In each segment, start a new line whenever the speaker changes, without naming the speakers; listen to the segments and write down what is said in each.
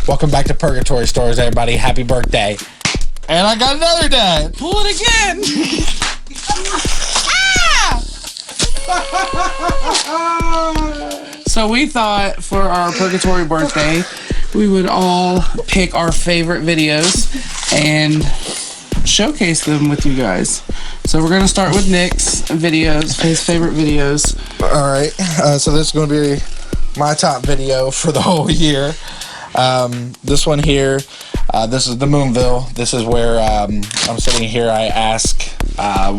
Welcome back to Purgatory Stories, everybody. Happy birthday. And I got another dad.
Pull it again. So we thought for our Purgatory birthday, we would all pick our favorite videos and showcase them with you guys. So we're going to start with Nick's videos, his favorite videos.
All right. So this is going to be my top video for the whole year. This one here, this is the Moonville. This is where I'm sitting here. I ask I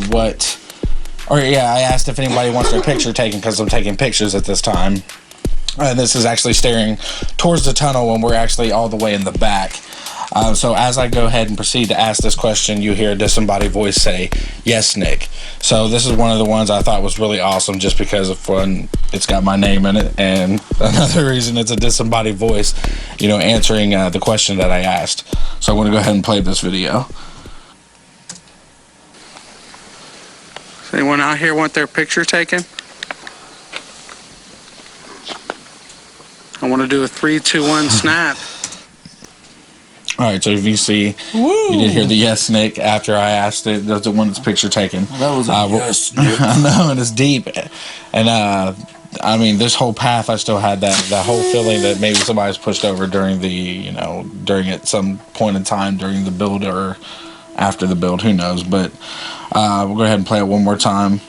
asked if anybody wants their picture taken because I'm taking pictures at this time. And this is actually staring towards the tunnel when we're actually all the way in the back. So as I go ahead and proceed to ask this question, you hear a disembodied voice say, "Yes, Nick." So this is one of the ones I thought was really awesome just because of one, it's got my name in it, and another reason it's a disembodied voice, you know, answering the question that I asked. So I'm going to go ahead and play this video.
Does anyone out here want their picture taken? I want to do a 3, 2, 1 snap.
All right, so if you see, you did hear the "Yes, Nick" after I asked it. That's the one that's picture taken.
That was a yes, Nick.
I know, and it's deep. And I mean, this whole path, I still had that whole feeling that maybe somebody's pushed over during at some point in time during the build or after the build. Who knows? But we'll go ahead and play it one more time.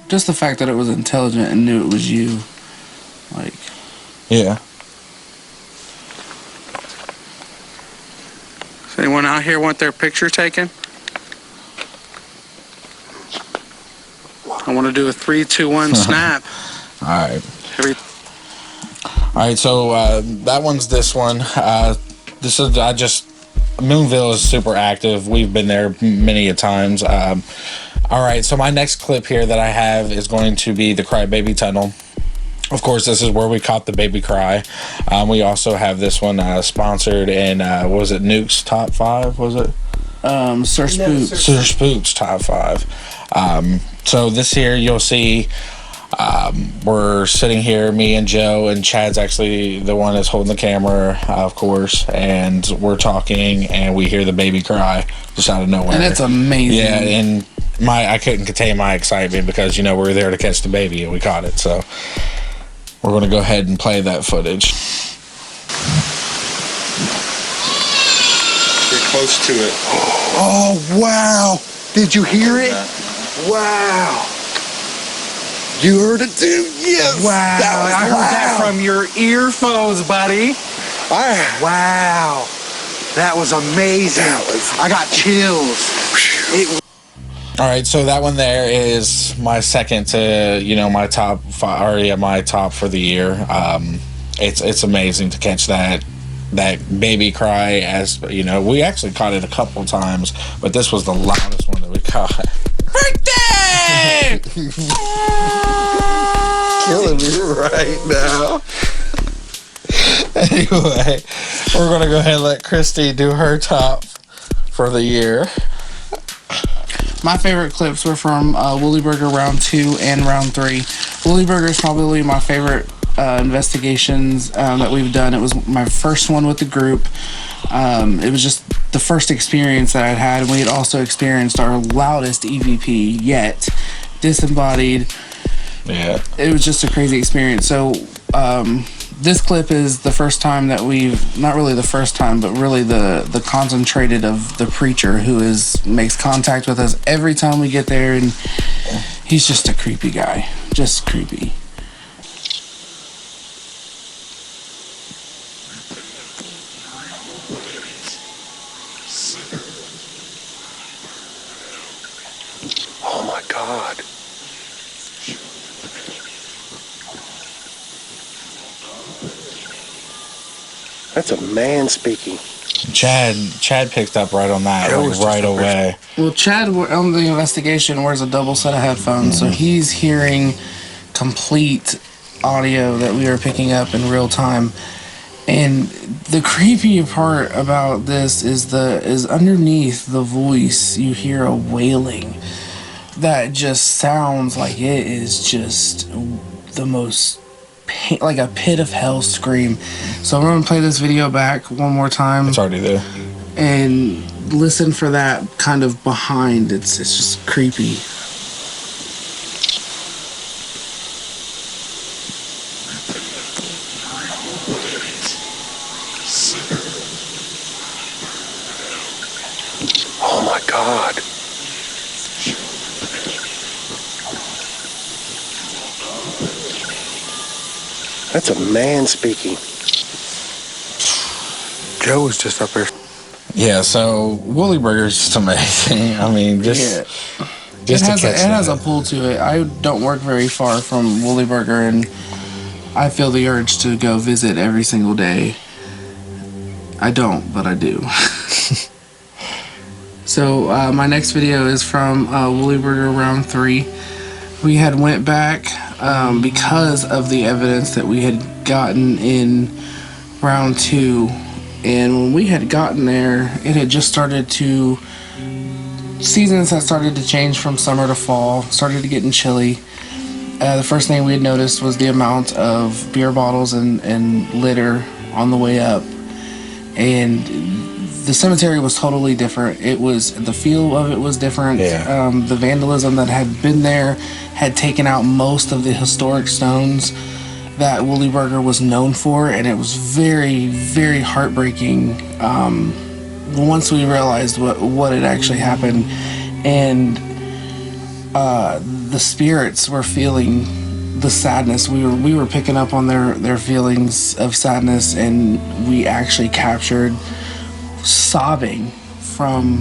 Just the fact that it was intelligent and knew it was you, like,
yeah.
Does anyone out here want their picture taken? I want to do a 3, 2, 1 snap.
All right. All right, so that one's this one. Moonville is super active. We've been there many a times. All right, so my next clip here that I have is going to be the Crybaby Tunnel. Of course, this is where we caught the baby cry. We also have this one sponsored in, what was it, Nuke's Top 5, was it?
Sir Spooks.
Sir Spooks Top 5. So this here, you'll see, we're sitting here, me and Joe, and Chad's actually the one that's holding the camera, of course, and we're talking, and we hear the baby cry just out of nowhere.
And it's amazing.
Yeah, and I couldn't contain my excitement because, you know, we were there to catch the baby, and we caught it, so we're going to go ahead and play that footage.
Get close to it.
Oh, wow. Did you hear it? Wow. You heard it too? Yes.
Wow. I heard that from your earphones, buddy. Wow. That was amazing. I got chills.
All right, so that one there is my second to, you know, my top five, or my top for the year. It's amazing to catch that baby cry. As you know, we actually caught it a couple times, but this was the loudest one that we caught. Birthday!
Killing me right now.
Anyway, we're gonna go ahead and let Christy do her top for the year.
My favorite clips were from Woolly Burger Round 2 and Round 3. Woolly Burger is probably my favorite investigations that we've done. It was my first one with the group. It was just the first experience that I'd had, and we had also experienced our loudest EVP yet disembodied.
Yeah.
It was just a crazy experience. So this clip is the first time that we've, not really the first time, but really the concentrated of the preacher who makes contact with us every time we get there, and he's just a creepy guy. Just creepy.
Oh my God. That's a man speaking.
Chad picked up right on that,
Joe
like,
was just
right
up there.
away.
Well, Chad on the investigation wears a double set of headphones, so he's hearing complete audio that we are picking up in real time. And the creepy part about this is underneath the voice you hear a wailing that just sounds like it is just the most like a pit of hell scream. So I'm gonna play this video back one more time
It's already there.
and listen for that kind of behind. It's just creepy.
Oh my God. That's a man speaking. Joe was just up there.
Yeah, so Woolly Burger's just amazing. I mean, just
It
to
has,
catch
it has a
that.
pull to it. I don't work very far from Woolly Burger, and I feel the urge to go visit every single day. I don't, but I do. So my next video is from Woolly Burger round 3. We had went back because of the evidence that we had gotten in round 2, and when we had gotten there, it had just started to, seasons had started to change from summer to fall, started to getting chilly. The first thing we had noticed was the amount of beer bottles and litter on the way up, and the cemetery was totally different. It was, the feel of it was different.
Yeah.
The vandalism that had been there had taken out most of the historic stones that Woolly Burger was known for, and it was very, very heartbreaking once we realized what had actually happened. And the spirits were feeling the sadness. We were picking up on their feelings of sadness, and we actually captured sobbing from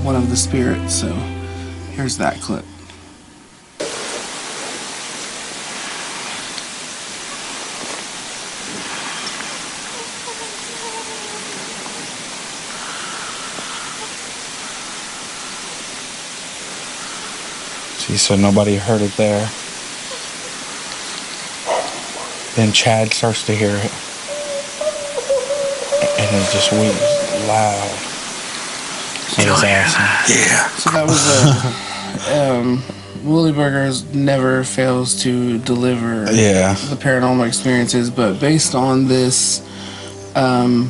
one of the spirits. So here's that clip.
See, so nobody heard it there. Then Chad starts to hear it, and it just weeps loud. It was awesome.
Yeah.
So that was Woolly Burgers never fails to deliver
Yeah.
the paranormal experiences, but based on this, the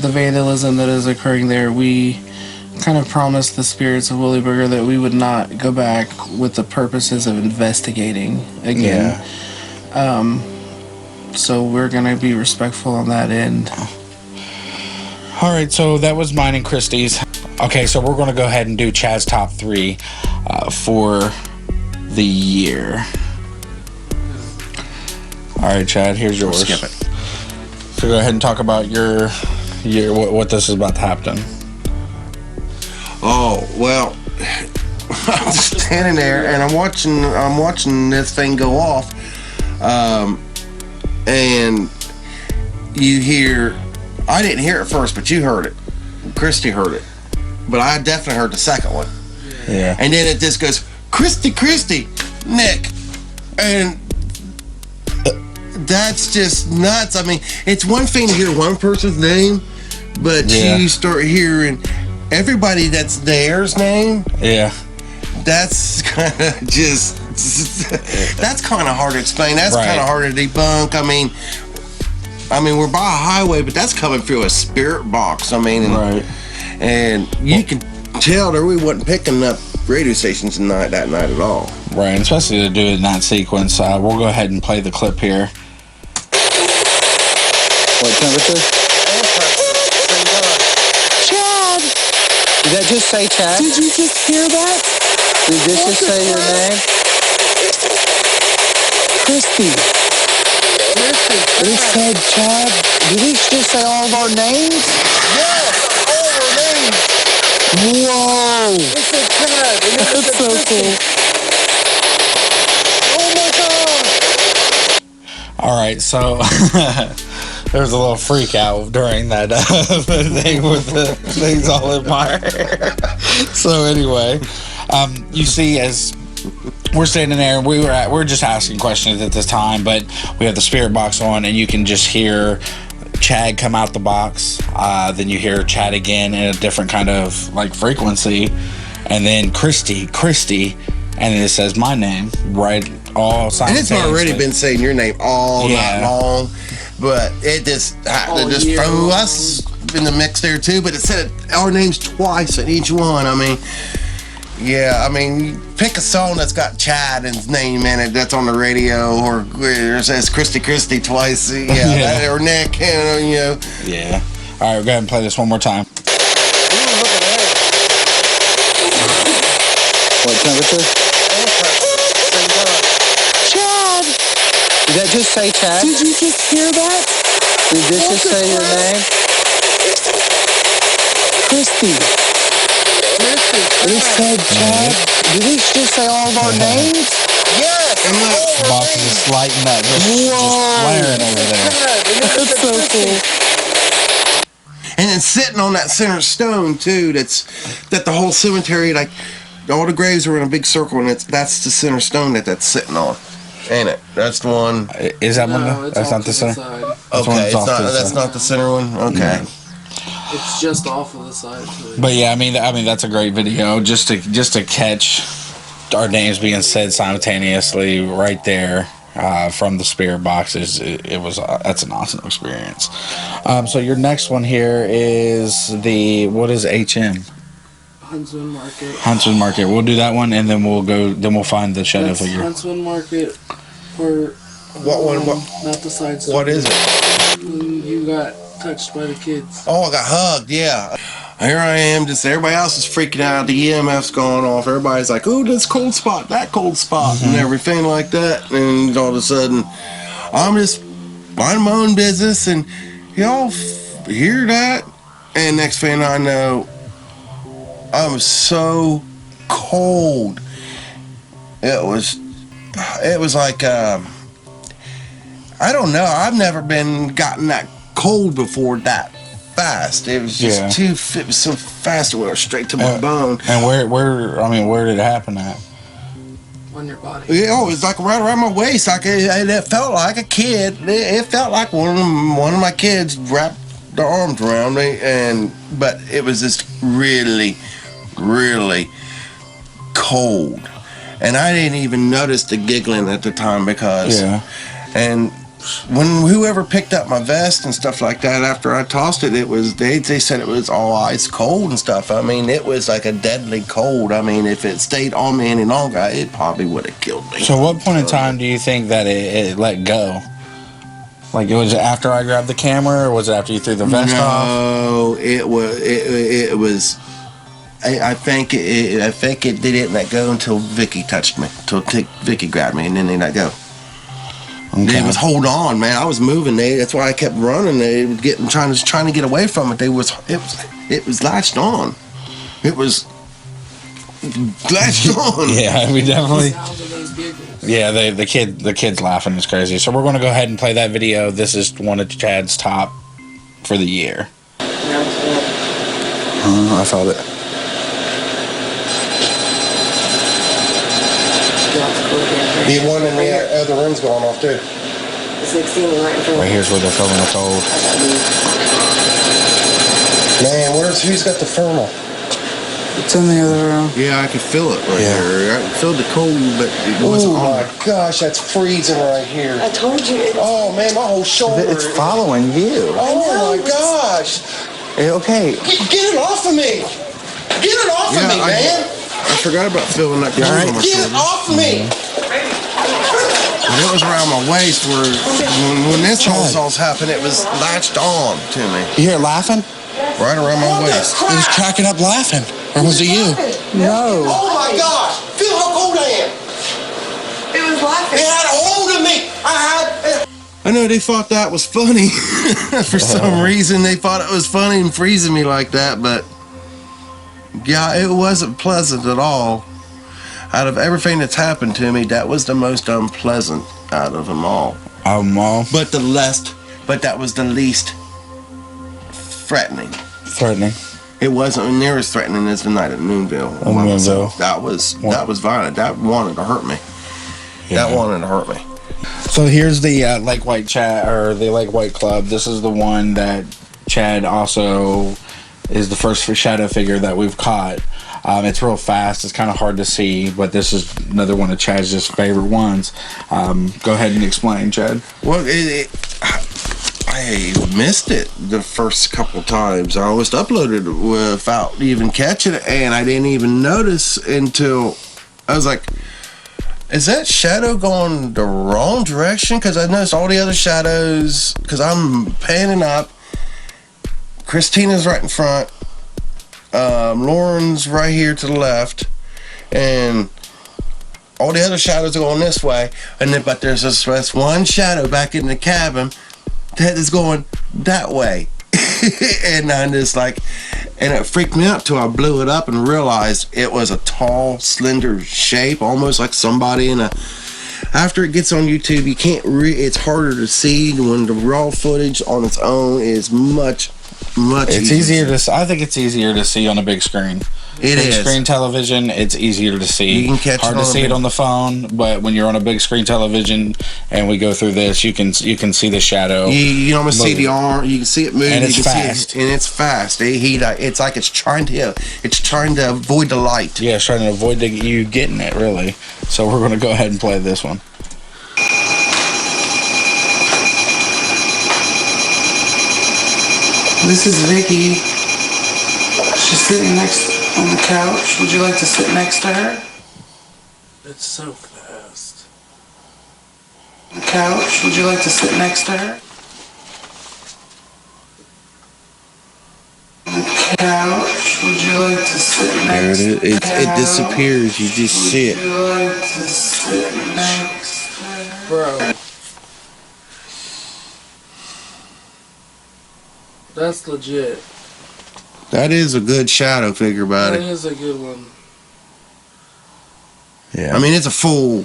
vandalism that is occurring there, we kind of promised the spirits of Woolly Burger that we would not go back with the purposes of investigating again. So we're gonna be respectful on that end.
All right, so that was mine and Christie's. Okay, so we're going to go ahead and do Chad's top 3 for the year. All right, Chad, here's yours.
Skip it.
So go ahead and talk about your what this is about to happen.
Oh, well, I'm just standing there and I'm watching this thing go off. And you hear, I didn't hear it first, but you heard it. Christy heard it. But I definitely heard the second one.
Yeah.
And then it just goes, Christy, Nick. And that's just nuts. I mean, it's one thing to hear one person's name, but
Yeah.
you start hearing everybody that's there's name.
Yeah.
That's kind of just, that's kind of hard to explain. That's
Right.
kind of hard to debunk. I mean, we're by a highway, but that's coming through a spirit box. I mean, and you can tell that we wasn't picking up radio stations that night at all.
Right, and especially to do it in that sequence. We'll go ahead and play the clip here.
What temperature? Chad! Did that just say Chad?
Did you just hear that?
Did this just say your name?
Christy.
It said Chad. Did it just say all of our names?
Yes, all our names.
Whoa.
It said Chad.
That's so cool.
Oh my God!
All right, so there was a little freak out during that thing with the things all in my hair. So anyway, you see, as we're standing there, we're just asking questions at this time, but we have the spirit box on, and you can just hear Chad come out the box. Then you hear Chad again in a different kind of like frequency, and then Christy, and then it says my name right all
And
simultaneously.
it's already been saying your name all night long, but it just happened to just throw us in the mix there too. But it said our names twice in each one. I mean, yeah, I mean, pick a song that's got Chad's name in it that's on the radio, or it says Christy twice,
Yeah.
or Nick,
Yeah. All right, we'll go ahead and play this one more time.
What temperature?
Chad.
Did that just say Chad?
Did you just hear that?
Did this just say your name?
Christy.
It said Chad. Did it just say all of our names?
Yes.
The box is just lighting up, just flaring over there.
That's so cool.
And then sitting on that center stone too. That the whole cemetery, like all the graves are in a big circle, and that's the center stone that's sitting on, ain't it? That's the one.
Is that one?
No, it's
That's
off
not
to
the center.
side.
That's one
Okay,
that's off to the
that's
side.
not the center one. Okay.
It's just off of the side.
But yeah, I mean that's a great video just to catch our names being said simultaneously right there from the spirit boxes. That's an awesome experience. So your next one here is what is HM?
Huntsman Market.
Huntsman Market. We'll do that one, and then we'll find the shadow
That's
figure.
Huntsman Market. Or
What one?
not the side.
What is it?
When you got touched by the kids.
Oh, I got hugged. Yeah. Here I am. Just everybody else is freaking out. The EMF's going off. Everybody's like, "Oh, this cold spot, that cold spot," and everything like that. And all of a sudden, I'm just minding my own business, and y'all hear that? And next thing I know, I was so cold. It was like I don't know. I've never gotten that cold before that fast. It was just it was so fast. It went straight to my bone.
And where did it happen at?
On your body.
Yeah, it was like right around my waist. Like it felt like a kid. It felt like one of my kids wrapped their arms around me, but it was just really, really cold. And I didn't even notice the giggling at the time because, and when whoever picked up my vest and stuff like that after I tossed it, they said it was all ice cold and stuff. I mean, it was like a deadly cold. I mean, if it stayed on me any longer, it probably would have killed me.
So what point in time do you think that it let go? Like, was it after I grabbed the camera, or was it after you threw the vest off?
No, it was. I think it didn't let go until Vicky touched me. Until Vicky grabbed me, and then they let go.
Okay.
It was hold on, man. I was moving. That's why I kept running. They was trying to get away from it. It was latched on. It was latched on.
Yeah, we definitely.
Sounds of those giggles.
Yeah, the kids laughing is crazy. So we're going to go ahead and play that video. This is one of Chad's top for the year. I felt it.
The one in the other room's going off too.
It's like standing right in front
Right
of
here's where they're filming the cold.
Man, who's got the thermal?
It's in the other room.
Yeah, I could feel it right here. I could feel the cold, but it wasn't on. Oh my gosh, that's freezing right here.
I told you.
Oh man, my whole shoulder.
It's following you.
Oh my gosh.
Okay.
Get it off of me. Get it off of me, man. forgot about filling that clothes on my
Get
shoulder.
off me!
And it was around my waist where when this whole happened, it was latched on to me.
You hear it laughing?
Right around my waist.
It was cracking up laughing. Or was it you?
No.
Oh my gosh! Feel how cold I am!
It was laughing.
It had a hold of me!
I know they thought that was funny. For some reason, they thought it was funny and freezing me like that, but yeah, it wasn't pleasant at all. Out of everything that's happened to me, that was the most unpleasant out of them all. But that was the least threatening.
Threatening.
It wasn't near as threatening as the night at Moonville.
Moonville.
That was violent. That wanted to hurt me.
Yeah.
That wanted to hurt me.
So here's the Lake White Chad, or the Lake White Club. This is the one that Chad also is the first shadow figure that we've caught. It's real fast. It's kind of hard to see, but this is another one of Chad's just favorite ones. Go ahead and explain, Chad.
Well, I missed it the first couple times. I almost uploaded it without even catching it, and I didn't even notice until I was like, is that shadow going the wrong direction? Because I noticed all the other shadows, because I'm panning up. Christina's right in front. Lauren's right here to the left. And all the other shadows are going this way. But there's this one shadow back in the cabin that is going that way. And I'm just like, and it freaked me out till I blew it up and realized it was a tall, slender shape, almost like somebody in a. After it gets on YouTube, you can't. It's harder to see when the raw footage on its own is much.
It's easier to. I think it's easier to see on a big screen.
It
big
is.
Screen television. It's easier to see.
You can catch
hard
it
to
on
see
a
it
big-
on the phone, but when you're on a big screen television and we go through this, you can see the shadow.
You almost see the arm. You can see it move.
And it's
you can
fast.
See it, and it's fast. It's like it's trying to avoid the light.
Yeah, it's trying to avoid you getting it, really. So we're going to go ahead and play this one.
This is Vicky. She's sitting next on the couch. Would you like to sit next to her?
It's so fast.
On the couch. Would you like to sit next to her? On the couch. Would you like to sit
There
next
it is.
to the couch?
It disappears. You just see
Would
it.
you like to sit next to her?
Bro. That's legit.
That is a good shadow figure,
That
buddy.
is a good one.
Yeah.
I mean, it's a full.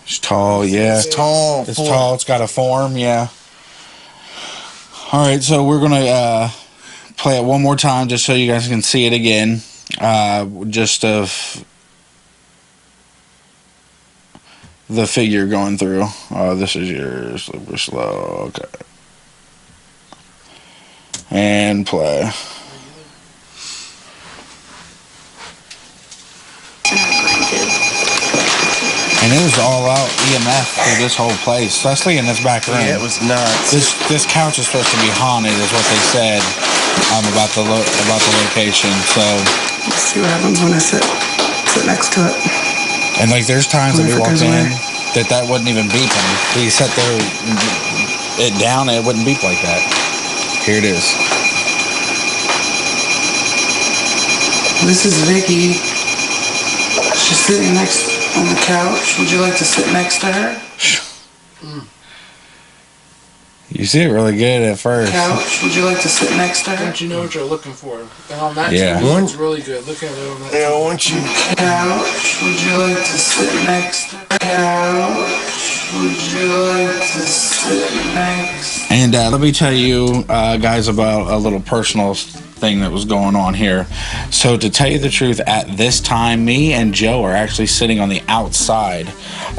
It's tall, yeah.
It's tall.
It's
full-
tall. It's got a form, yeah. All right, so we're going to play it one more time just so you guys can see it again. Just of the figure going through. Oh, this is yours. Super slow. Okay. And play. And it was all out EMF through this whole place, especially in this back room.
Yeah, it was nuts.
This couch is supposed to be haunted, is what they said about the location. So,
Let's see what happens when I sit next to it.
and like there's times that we
Wonder if
walked
it goes
in
away.
that wouldn't even beep, and we sat there it down and it wouldn't beep like that. Here it is.
This is Vicky. She's sitting next on the couch. Would you like to sit next to her?
You see it really good at first.
Couch. Would you like to sit next to her?
Don't you know what you're looking for? And on that
Yeah.
TV, it's really good. Look at it on that.
Yeah, once you.
Couch. Would you like to sit next to her? Couch. Would you like to sit next?
And let me tell you, guys, about a little personal thing that was going on here. So, to tell you the truth, at this time, me and Joe are actually sitting on the outside.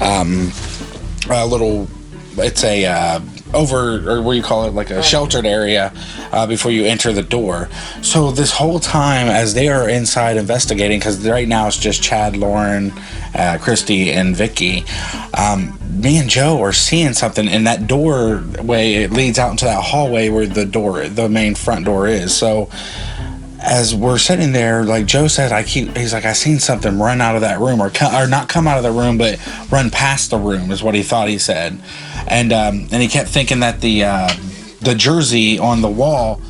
A little, it's a over, or what do you call it, like a sheltered area before you enter the door. So this whole time, as they are inside investigating, because right now it's just Chad, Lauren, Christy, and Vicky, me and Joe are seeing something in that doorway. It leads out into that hallway where the main front door is. So as we're sitting there, like Joe said, he's like, I seen something run out of that room, or not come out of the room, but run past the room is what he thought he said, and he kept thinking that the jersey on the wall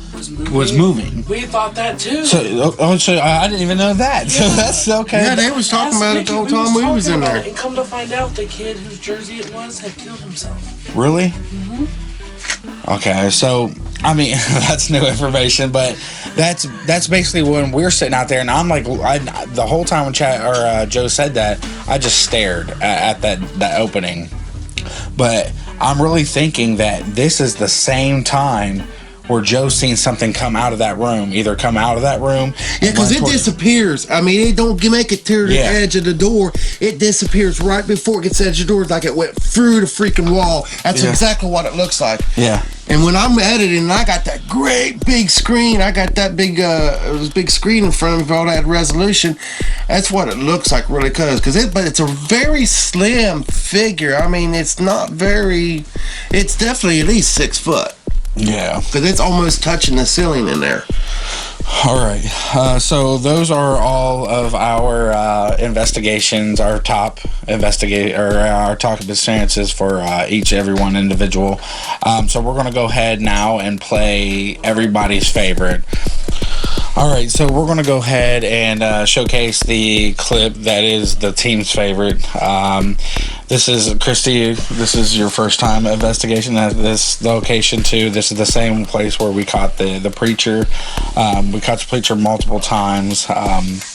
was moving.
We thought that too.
So I didn't even know that. So that's okay.
Yeah, they was talking about it the whole time we was in there.
And come to find out, the kid whose jersey it was had killed himself.
Really? Okay, so I mean that's new information, but that's basically when we're sitting out there, and I'm like, the whole time when Joe said that, I just stared at that opening. But I'm really thinking that this is the same time where Joe's seen something come out of that room,
Yeah, because it
towards-
disappears. I mean, it don't make it to the edge of the door. It disappears right before it gets to the edge of the door, like it went through the freaking wall. That's exactly what it looks like.
Yeah.
And when I'm editing, I got that great big screen. I got that big screen in front of me for all that resolution. That's what it looks like, really, but it's a very slim figure. I mean, it's definitely at least 6 foot.
Yeah.
Because it's almost touching the ceiling in there.
All right. So those are all of our investigations, our top experiences for everyone individual. So we're going to go ahead now and play everybody's favorite. All right, so we're going to go ahead and showcase the clip that is the team's favorite. This is, Christy, this is your first time investigation at this location too. This is the same place where we caught the preacher. We caught the preacher multiple times.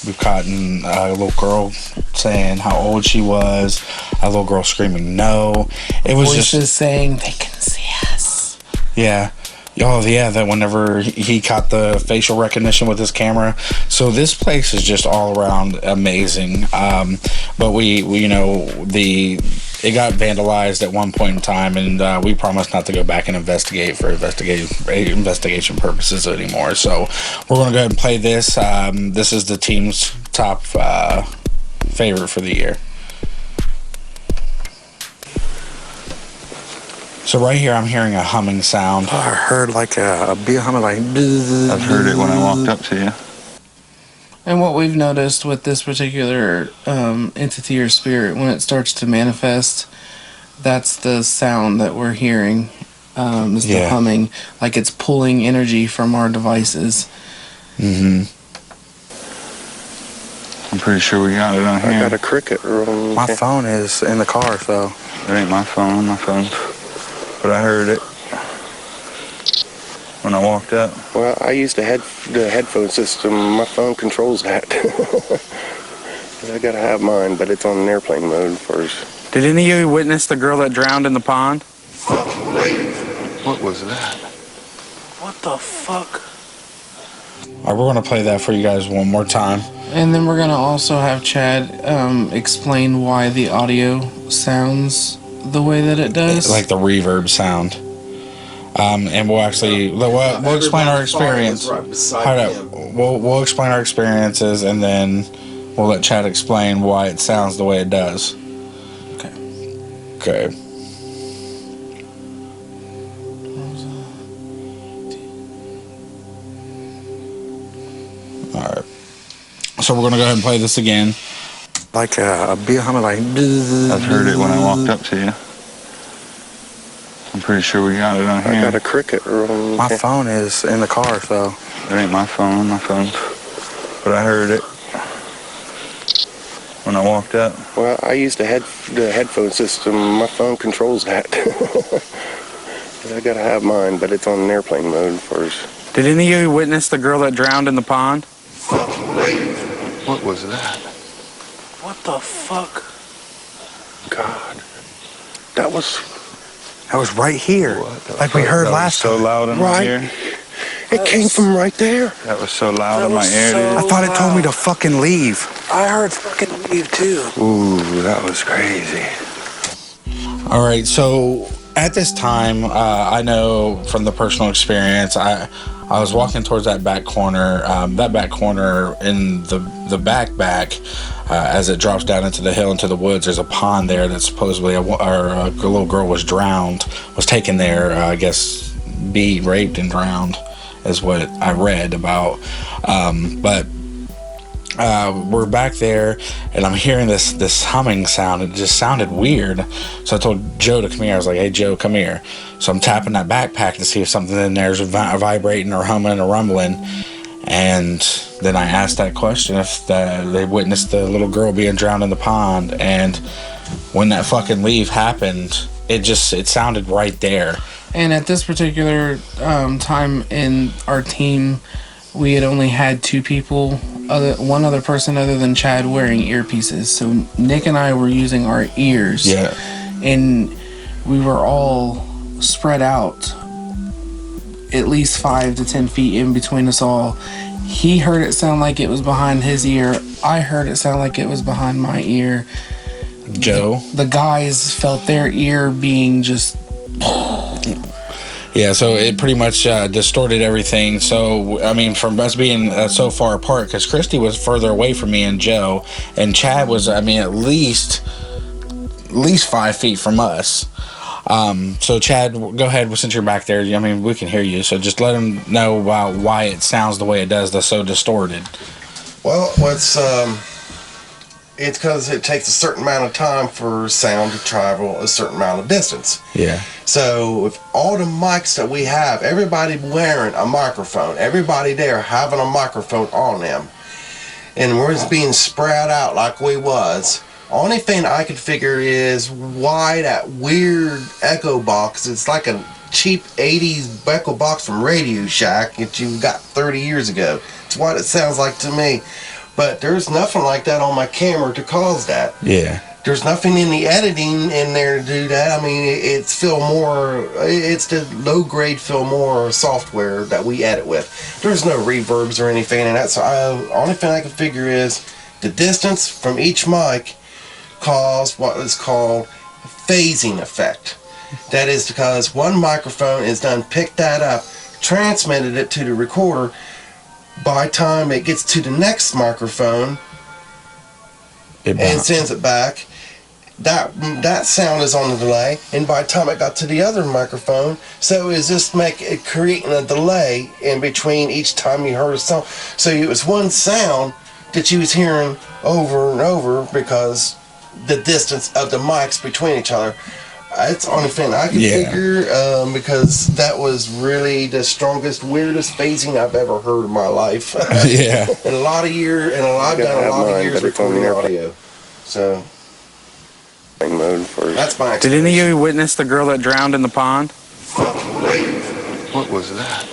We've caught a little girl saying how old she was, a little girl screaming no. It was
Voices
just
saying they can see us.
Yeah. Oh, yeah, that whenever he caught the facial recognition with his camera. So this place is just all around amazing. But it got vandalized at one point in time, and we promised not to go back and investigate for investigation purposes anymore. So we're going to go ahead and play this. This is the team's top favorite for the year. So right here, I'm hearing a humming sound.
I heard like a bee humming, like.
I've heard it when I walked up to you.
And what we've noticed with this particular entity or spirit, when it starts to manifest, that's the sound that we're hearing. Is the humming, like it's pulling energy from our devices.
I'm pretty sure we got it on here.
I got a cricket. My phone is in the car, so.
It ain't my phone. But I heard it when I walked up.
Well, I used the headphone system. My phone controls that. I gotta have mine, but it's on an airplane mode first.
Did any of you witness the girl that drowned in the pond?
What was that?
What the fuck?
All right, we're going to play that for you guys one more time.
And then we're going to also have Chad explain why the audio sounds the way that it does.
Like the reverb sound. And we'll explain our experience. We'll explain our experiences, and then we'll let Chad explain why it sounds the way it does. Okay. All right. So we're gonna go ahead and play this again.
Like a bee humming, like.
I've heard it when I walked up to you. I'm pretty sure we got it on here.
I got a cricket. My phone is in the car, so.
It ain't my phone. But I heard it when I walked up.
Well, I used the headphone system. My phone controls that. I gotta have mine, but it's on an airplane mode first.
Did any of you witness the girl that drowned in the pond?
What was that?
What the fuck?
God, that was right here, like we heard last
time. So loud in my ear.
It came from right there.
That was so loud in my ear, dude.
I thought it told me to fucking leave.
I heard fucking leave too.
Ooh, that was crazy.
All right, so at this time, I know from the personal experience, I was walking towards that back corner in the back, as it drops down into the hill, into the woods. There's a pond there that supposedly a little girl was taken there, I guess, raped and drowned is what I read about. But we're back there, and I'm hearing this humming sound. It just sounded weird. So I told Joe to come here. I was like, "Hey, Joe, come here." So I'm tapping that backpack to see if something in there is vibrating or humming or rumbling. And then I asked that question if they witnessed the little girl being drowned in the pond. And when that fucking leave happened, it sounded right there.
And at this particular time in our team, we had only had two people, one other person other than Chad, wearing earpieces. So Nick and I were using our ears.
Yeah.
And we were all spread out at least 5 to 10 feet in between us all. He heard it sound like it was behind his ear. I heard it sound like it was behind my ear.
Joe?
The guys felt their ear being just...
Yeah, so it pretty much distorted everything. So, I mean, from us being so far apart, because Christy was further away from me and Joe, and Chad was, I mean, at least 5 feet from us. So Chad, go ahead, since you're back there. I mean, we can hear you, so just let them know about why it sounds the way it does, that's so distorted.
Well, it's because it takes a certain amount of time for sound to travel a certain amount of distance.
Yeah.
So with all the mics that we have, everybody wearing a microphone, everybody there having a microphone on them, and we're just being spread out like we was. Only thing I could figure is why that weird echo box. It's like a cheap 80s echo box from Radio Shack that you got 30 years ago. It's what it sounds like to me. But there's nothing like that on my camera to cause that.
Yeah.
There's nothing in the editing in there to do that. I mean, it's the low-grade Fillmore software that we edit with. There's no reverbs or anything in that. So only thing I can figure is the distance from each mic caused what is called a phasing effect. That is because one microphone is done picked that up, transmitted it to the recorder. By the time it gets to the next microphone and sends it back, that sound is on the delay, and by the time it got to the other microphone, so it was just creating a delay in between each time you heard a sound. So it was one sound that you was hearing over and over because the distance of the mics between each other. It's the only thing I can figure, because that was really the strongest, weirdest phasing I've ever heard in my life.
Yeah.
In a lot of years, and I've done a lot of years recording audio. So
Mode for
that's my experience.
Did any of you witness the girl that drowned in the pond?
what was that?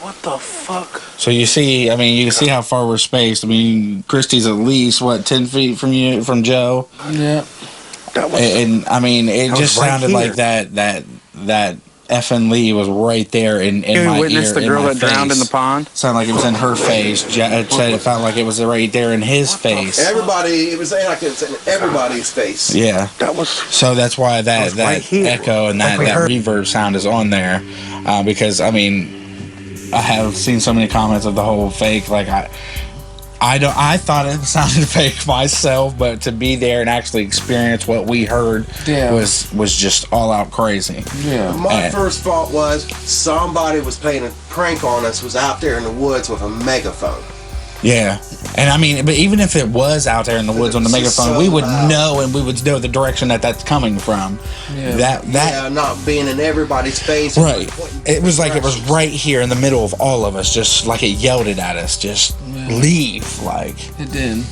What the fuck?
So you see, I mean, you can see how far we're spaced. I mean, Christy's at least, 10 feet from you, from Joe?
Yeah.
And I mean, it just
right
sounded
here.
like that effing Lee was right there in my ear.
You witnessed the
in
girl
my
that drowned in the
face.
pond?
Sounded like it was in her face. It said it felt like it was right there in his face.
Everybody, it was like it was in everybody's face.
Yeah.
That was
So that's why that
right here.
echo and that reverb sound is on there, because I mean, I have seen so many comments of the whole fake. Like I thought it sounded fake myself, but to be there and actually experience what we heard was just all out crazy.
Yeah.
My first thought was somebody was playing a prank on us, was out there in the woods with a megaphone.
Yeah. And I mean, but even if it was out there in the woods on the megaphone, we would know, and we would know the direction that that's coming from.
Yeah.
That not being in everybody's face.
Right. It was like it was right here in the middle of all of us, just like it yelled it at us, just leave, like.
It did.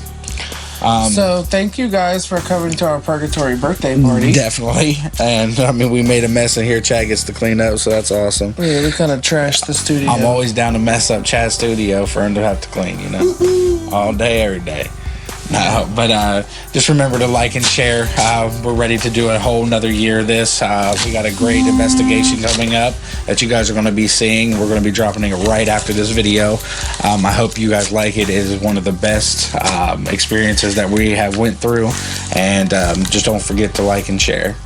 So thank you guys for coming to our purgatory birthday party.
Definitely. And I mean, we made a mess in here. Chad gets to clean up, so that's awesome.
Yeah, we kind of trashed the studio.
I'm always down to mess up Chad's studio for him to have to clean, you know, all day, every day. But just remember to like and share. We're ready to do a whole nother year of this. We got a great investigation coming up that you guys are going to be seeing. We're going to be dropping it right after this video. I hope you guys like it. It is one of the best experiences that we have went through. And just don't forget to like and share.